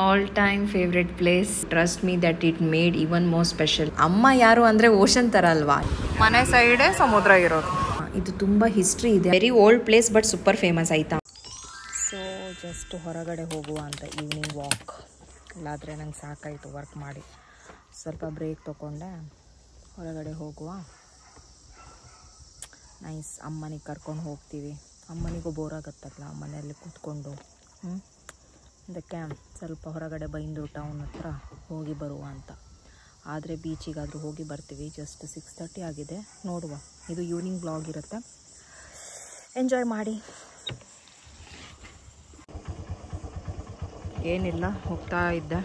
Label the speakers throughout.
Speaker 1: all-time favorite place. Trust me that it made even more special. ಅಮ್ಮ ಯಾರು ಅಂದರೆ ocean ಥರ ಅಲ್ವಾ,
Speaker 2: ಮನೆ ಸೈಡೇ ಸಮುದ್ರ ಇರೋದು.
Speaker 1: ಇದು ತುಂಬ ಹಿಸ್ಟ್ರಿ ಇದೆ. Very old place but super famous ಆಯಿತಾ. ಸೊ ಜಸ್ಟ್ ಹೊರಗಡೆ ಹೋಗುವ ಅಂತ ಈವ್ನಿಂಗ್ ವಾಕ್. ಇಲ್ಲಾದರೆ ನಂಗೆ ಸಾಕಾಯಿತು ವರ್ಕ್ ಮಾಡಿ, ಸ್ವಲ್ಪ ಬ್ರೇಕ್ ತೊಗೊಂಡೆ. ಹೊರಗಡೆ ಹೋಗುವ. ನೈಸ್. ಅಮ್ಮನಿಗೆ ಕರ್ಕೊಂಡು ಹೋಗ್ತೀವಿ. ಅಮ್ಮನಿಗೂ ಬೋರ್ ಆಗುತ್ತಲ್ಲ ಮನೆಯಲ್ಲಿ ಕೂತ್ಕೊಂಡು. ಅದಕ್ಕೆ ಸ್ವಲ್ಪ ಹೊರಗಡೆ ಬೈಂದೂರು ಟೌನ್ ಹತ್ರ ಹೋಗಿ ಬರುವ ಅಂತ. ಆದರೆ ಬೀಚಿಗಾದರೂ ಹೋಗಿ ಬರ್ತೀವಿ. ಜಸ್ಟ್ 6:30 ಆಗಿದೆ. ನೋಡುವ. ಇದು ಈವ್ನಿಂಗ್ ಬ್ಲಾಗ್ ಇರುತ್ತೆ, ಎಂಜಾಯ್ ಮಾಡಿ. ಏನಿಲ್ಲ, ಹೋಗ್ತಾ ಇದ್ದೆ.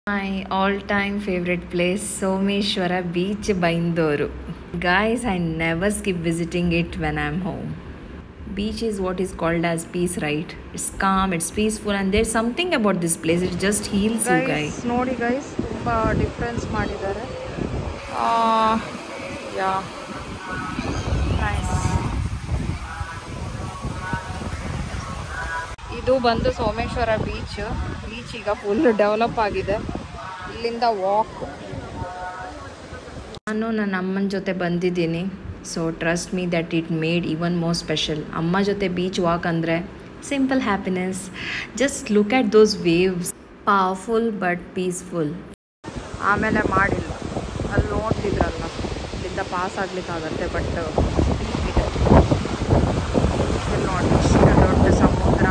Speaker 1: My all-time favorite place, Someshwara Beach, Baindoru. Guys, I never skip visiting it when I'm home. Beach is what is called as peace, right? It's calm, it's peaceful, and there's something about this place. It just heals you guys.
Speaker 2: ನೋಡಿ guys, ತುಂಬ difference ಮಾಡಿದ್ದಾರೆ. ಯಾ nice. ಇದು ಬಂದು Someshwara beach. Beach ಈಗ full develop ಆಗಿದೆ. ಇಲ್ಲಿಂದ walk.
Speaker 1: ನಾನು ನನ್ನ ಅಮ್ಮನ ಜೊತೆ ಬಂದಿದ್ದೀನಿ. So trust me that it made even more special. ಅಮ್ಮ ಜೊತೆ ಬೀಚ್ ವಾಕ್ ಅಂದರೆ simple happiness. Just look at those waves. Powerful but peaceful.
Speaker 2: ಆಮೇಲೆ ಮಾಡಿಲ್ಲ, ಅಲ್ಲಿ ನೋಡ್ತಿದ್ರಲ್ಲ, ಇಲ್ಲಿಂದ ಪಾಸ್ ಆಗ್ಲಿಕ್ಕಾಗತ್ತೆ. ಬಟ್ ಇಲ್ಲಿ ನೋಡಿ, ಇಷ್ಟು ದೊಡ್ಡ ಸಮುದ್ರ.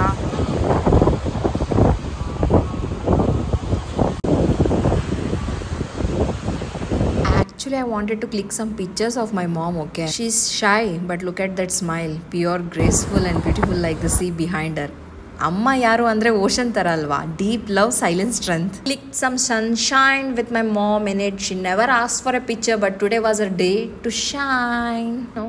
Speaker 1: Actually, I wanted to click some pictures of my mom, okay? She's shy, but look at that smile. Pure, graceful and beautiful like the sea behind her. ಅಮ್ಮ ಯಾರು ಅಂದರೆ ಓಷನ್ ಥರ ಅಲ್ವಾ. Deep love, silent strength. Click some sunshine with my mom in it. She never ask for a picture, but today was a day to shine. No,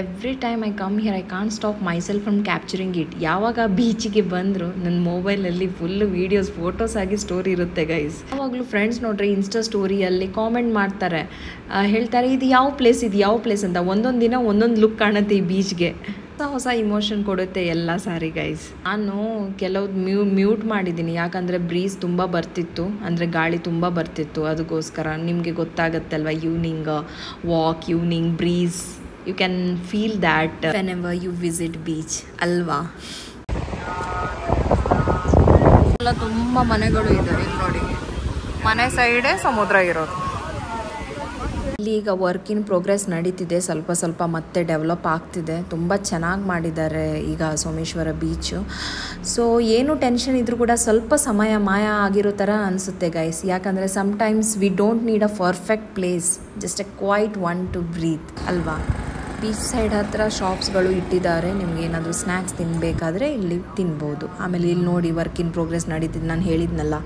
Speaker 1: every time I come here I can't stop myself from capturing it. ಯಾವಾಗ ಬೀಚಿಗೆ ಬಂದರು ನನ್ನ ಮೊಬೈಲಲ್ಲಿ full videos, photos ಆಗಿ story ಇರುತ್ತೆ guys. ಯಾವಾಗಲೂ friends ನೋಡ್ರಿ Insta ಸ್ಟೋರಿಯಲ್ಲಿ ಕಾಮೆಂಟ್ ಮಾಡ್ತಾರೆ, ಹೇಳ್ತಾರೆ ಇದು ಯಾವ ಪ್ಲೇಸ್, ಇದು ಯಾವ ಪ್ಲೇಸ್ ಅಂತ. ಒಂದೊಂದು ದಿನ ಒಂದೊಂದು ಲುಕ್ ಕಾಣುತ್ತೆ ಈ ಬೀಚ್ಗೆ. ಹೊಸ ಇಮೋಷನ್ ಕೊಡುತ್ತೆ ಎಲ್ಲ ಸಾರಿ ಗೈಸ್. ನಾನು ಕೆಲವ್ದು ಮ್ಯೂಟ್ ಮಾಡಿದ್ದೀನಿ, ಯಾಕಂದರೆ ಬ್ರೀಸ್ ತುಂಬ ಬರ್ತಿತ್ತು, ಅಂದರೆ ಗಾಳಿ ತುಂಬ ಬರ್ತಿತ್ತು. ಅದಕ್ಕೋಸ್ಕರ ನಿಮಗೆ ಗೊತ್ತಾಗತ್ತಲ್ವ, evening walk, evening breeze, you can feel that whenever you visit beach ಅಲ್ವಾ.
Speaker 2: ಎಲ್ಲ ತುಂಬ ಮನೆಗಳು ಇದೆ. ಇಲ್ಲಿ ನೋಡಿ, ಮನೆ ಸೈಡೇ ಸಮುದ್ರ ಇರೋದು.
Speaker 1: ಇಲ್ಲಿ ಈಗ ವರ್ಕ್ ಇನ್ ಪ್ರೋಗ್ರೆಸ್ ನಡೀತಿದೆ. ಸ್ವಲ್ಪ ಸ್ವಲ್ಪ ಮತ್ತೆ ಡೆವಲಪ್ ಆಗ್ತಿದೆ. ತುಂಬ ಚೆನ್ನಾಗಿ ಮಾಡಿದ್ದಾರೆ ಈಗ ಸೋಮೇಶ್ವರ ಬೀಚು. ಸೊ ಏನು ಟೆನ್ಷನ್ ಇದ್ರೂ ಕೂಡ ಸ್ವಲ್ಪ ಸಮಯ ಮಾಯ ಆಗಿರೋ ಥರ ಅನಿಸುತ್ತೆ ಗೈಸ್. ಯಾಕಂದರೆ sometimes we don't need a perfect place, just a quiet one to breathe ಅಲ್ವಾ. ಬೀಚ್ ಸೈಡ್ ಹತ್ರ ಶಾಪ್ಸ್ಗಳು ಇಟ್ಟಿದ್ದಾರೆ. ನಿಮ್ಗೆ ಏನಾದರೂ ಸ್ನ್ಯಾಕ್ಸ್ ತಿನ್ನಬೇಕಾದ್ರೆ ಇಲ್ಲಿ ತಿನ್ಬೋದು. ಆಮೇಲೆ ಇಲ್ಲಿ ನೋಡಿ ವರ್ಕ್ ಇನ್ ಪ್ರೋಗ್ರೆಸ್ ನಡೀತಿದ್ದು. ನಾನು ಹೇಳಿದ್ನಲ್ಲ,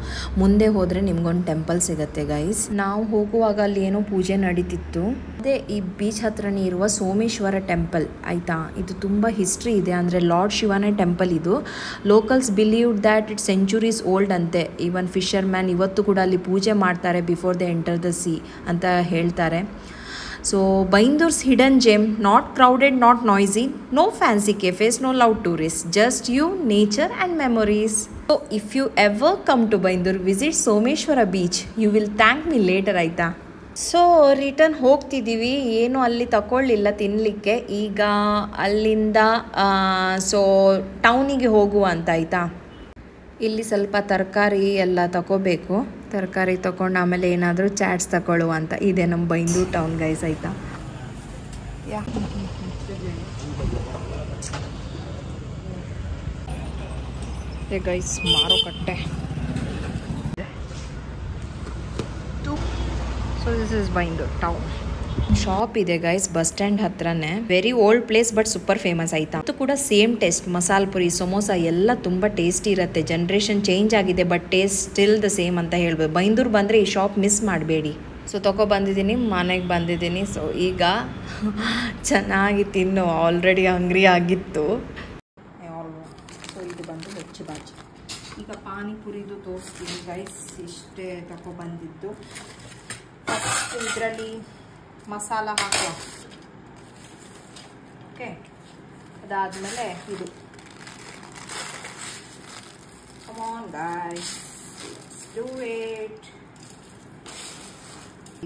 Speaker 1: ಮುಂದೆ ಹೋದರೆ ನಿಮ್ಗೊಂದು ಟೆಂಪಲ್ ಸಿಗುತ್ತೆ ಗೈಸ್. ನಾವು ಹೋಗುವಾಗ ಅಲ್ಲಿ ಏನೋ ಪೂಜೆ ನಡೀತಿತ್ತು. ಅದೇ ಈ ಬೀಚ್ ಹತ್ರನೇ ಇರುವ ಸೋಮೇಶ್ವರ ಟೆಂಪಲ್ ಆಯಿತಾ. ಇದು ತುಂಬ ಹಿಸ್ಟ್ರಿ ಇದೆ, ಅಂದರೆ ಲಾರ್ಡ್ ಶಿವನೇ ಟೆಂಪಲ್ ಇದು. Locals believe that it centuries old ಅಂತೆ. ಈವನ್ ಫಿಶರ್ ಮ್ಯಾನ್ ಇವತ್ತು ಕೂಡ ಅಲ್ಲಿ ಪೂಜೆ ಮಾಡ್ತಾರೆ before they enter the sea ಅಂತ ಹೇಳ್ತಾರೆ. So Baindur's hidden gem, not crowded, not noisy, no fancy cafes, no loud tourists, just you, nature and memories. So if you ever come to Baindur, visit Someshwara beach. You will thank me later, ಆಯ್ತಾ. So return ಹೋಗ್ತಿದ್ದೀವಿ. ಏನು ಅಲ್ಲಿ ತಗೊಳ್ಳಿಲ್ಲ ತಿನ್ನಲಿಕ್ಕೆ. ಈಗ ಅಲ್ಲಿಂದ so ಟೌನಿಗೆ ಹೋಗುವ ಅಂತ ಆಯಿತಾ. ಇಲ್ಲಿ ಸ್ವಲ್ಪ ತರಕಾರಿ ಎಲ್ಲ ತಗೋಬೇಕು. ತರಕಾರಿ ತಗೊಂಡು ಆಮೇಲೆ ಏನಾದರೂ ಚಾಟ್ಸ್ ತಗೊಳ್ಳುವ ಅಂತ. ಇದೆ ನಮ್ಮ ಬೈಂದೂರು ಟೌನ್ ಗೈಸ್ ಆಯಿತಾ.
Speaker 2: ಗೈಸ್ ಮಾರುಕಟ್ಟೆ. So this is Byndoor town.
Speaker 1: Shop ಇದೆ ಗೈಸ್ ಬಸ್ ಸ್ಟ್ಯಾಂಡ್ ಹತ್ರನೇ. Very old place but super famous ಆಯ್ತಾ. ಅದು ಕೂಡ ಸೇಮ್ ಟೇಸ್ಟ್. ಮಸಾಲ ಪುರಿ, ಸಮೋಸ ಎಲ್ಲ ತುಂಬ ಟೇಸ್ಟಿ ಇರುತ್ತೆ. ಜನ್ರೇಷನ್ ಚೇಂಜ್ ಆಗಿದೆ but taste still the same ಅಂತ ಹೇಳ್ಬೋದು. ಬೈಂದೂರು ಬಂದರೆ ಈ ಶಾಪ್ ಮಿಸ್ ಮಾಡಬೇಡಿ. ಸೊ ಬಂದಿದ್ದೀನಿ, ಮನೆಗೆ ಬಂದಿದ್ದೀನಿ. ಸೊ ಈಗ ಚೆನ್ನಾಗಿ ತಿನ್ನು, ಆಲ್ರೆಡಿ ಹಂಗ್ರಿ ಆಗಿತ್ತು.
Speaker 2: ಸೊ ಇದು ಬಂದು ಹೆಚ್ಚು ಬಾಜಿ. ಈಗ ಪಾನಿಪುರಿದು ತೋರಿಸ್ತೀನಿ ಗೈಸ್. ಇಷ್ಟೇ ಬಂದಿದ್ದು. ಫಸ್ಟ್ ಇದರಲ್ಲಿ ಮಸಾಲ ಹಾಕುವ. ಓಕೆ, ಅದಾದಮೇಲೆ ಇದು
Speaker 1: ಆನ್ ಗೈಸ್, ಡು ಇಟ್.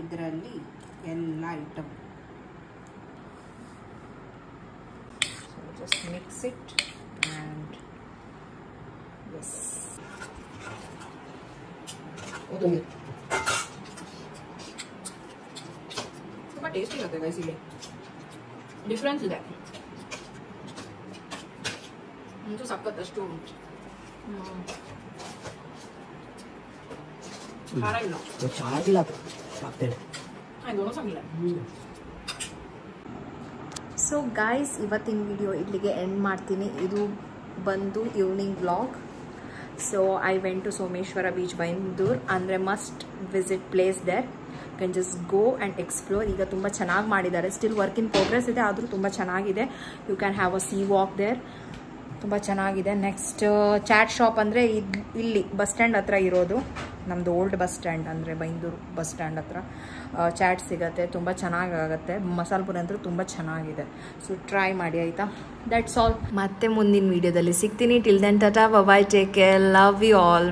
Speaker 1: ಇದರಲ್ಲಿ ಎಲ್ಲ item, so just mix it and ಎಸ್. ತುಂಬ ಟೇಸ್ಟಿ ಇರುತ್ತೆ ಗೈಸ್. ಇಲ್ಲಿ ಡಿಫ್ರೆನ್ಸ್ ಇದೆ ಅಂತೂ ಸಕ್ಕತ್ತಷ್ಟು ಖಾರ ಇಲ್ಲ,
Speaker 3: ಚೆನ್ನಾಗಿಲ್ಲ.
Speaker 1: ಸೊ ಗಾಯ್ಸ್, ಇವತ್ತಿನ ವಿಡಿಯೋ ಇಲ್ಲಿಗೆ ಎಂಡ್ ಮಾಡ್ತೀನಿ. ಇದು ಬಂದು evening vlog. So I went to Someshwara beach, Byndoor. ಅಂದರೆ must visit place there. Can just go and explore. ಈಗ ತುಂಬ ಚೆನ್ನಾಗಿ ಮಾಡಿದ್ದಾರೆ. ಸ್ಟಿಲ್ ವರ್ಕ್ ಇನ್ ಪ್ರೋಗ್ರೆಸ್ ಇದೆ, ಆದರೂ ತುಂಬ ಚೆನ್ನಾಗಿದೆ. You can have a sea walk there. ತುಂಬ ಚೆನ್ನಾಗಿದೆ. ನೆಕ್ಸ್ಟ್ ಚಾಟ್ ಶಾಪ್ ಅಂದರೆ ಇಲ್ಲಿ ಬಸ್ ಸ್ಟ್ಯಾಂಡ್ ಹತ್ರ ಇರೋದು, ನಮ್ಮದು ಓಲ್ಡ್ ಬಸ್ ಸ್ಟ್ಯಾಂಡ್, ಅಂದರೆ ಬೈಂದೂರು ಬಸ್ ಸ್ಟ್ಯಾಂಡ್ ಹತ್ರ ಚಾಟ್ ಸಿಗುತ್ತೆ. ತುಂಬ ಚೆನ್ನಾಗಾಗುತ್ತೆ. ಮಸಾಲೆ ಪುರಿ ಅಂತೂ ತುಂಬ ಚೆನ್ನಾಗಿದೆ. ಸೊ ಟ್ರೈ ಮಾಡಿ ಆಯಿತಾ. That's all. ಮತ್ತೆ ಮುಂದಿನ ವೀಡಿಯೋದಲ್ಲಿ ಸಿಗ್ತೀನಿ. Till then tata, bye, take care, love you all.